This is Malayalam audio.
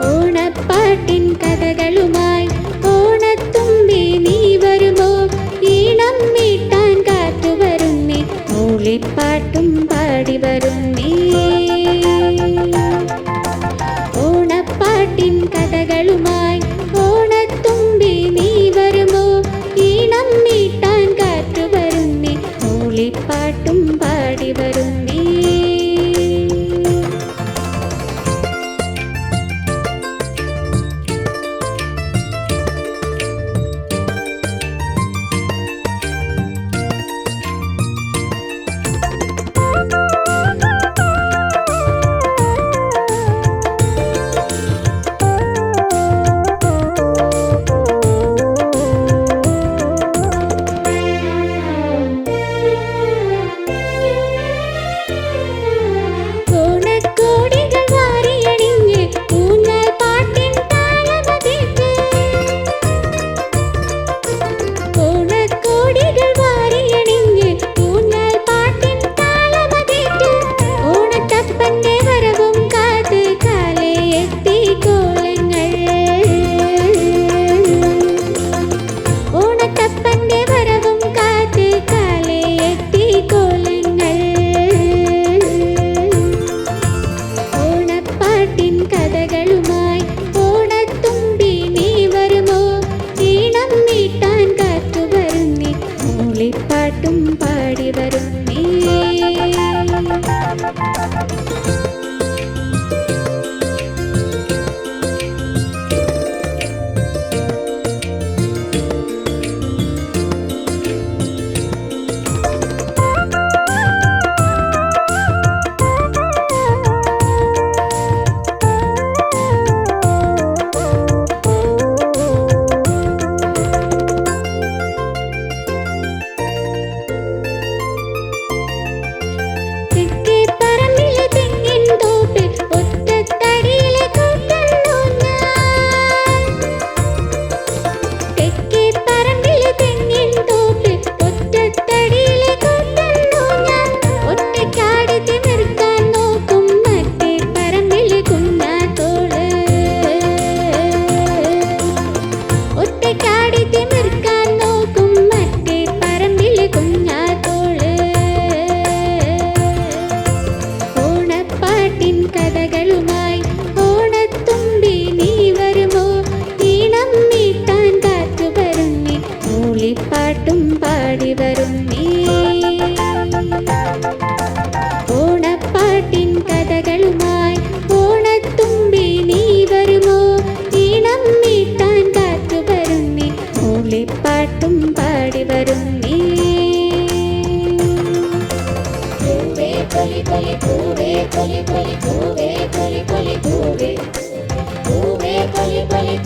ഓണപ്പാട്ടിൻ കഥകളുമായി ഓണത്തുമ്പി നീ വരുമോ? ഈണം മീട്ടാൻ കാത്തുവരുന്നേ, മൂളിപ്പാട്ടും പാടി വരുന്നേ. ഓണപ്പാട്ടിൻ കഥകളുമായി ഓണത്തുമ്പി നീ വരുമോ? ഈണം മീട്ടാൻ കാത്തുവരുന്നേ, മൂളിപ്പാട്ടും പാടി വരുന്നേ. പാട്ടും പാടി വരുന്നേ. ഓണപ്പാട്ടിൻ കഥകളുമായി ഓണത്തുമ്പി നീ വരുമോ? ഈണം മീട്ടാൻ കാത്തു വരുന്നേ, മൂളിപ്പാട്ടും പാടി വരുന്നേ. പൂവേ കൊലി കൊലി പൂവേ കൊലി കൊലി പൂവേ കൊലി കൊലി പൂവേ പൂവേ കൊലി കൊലി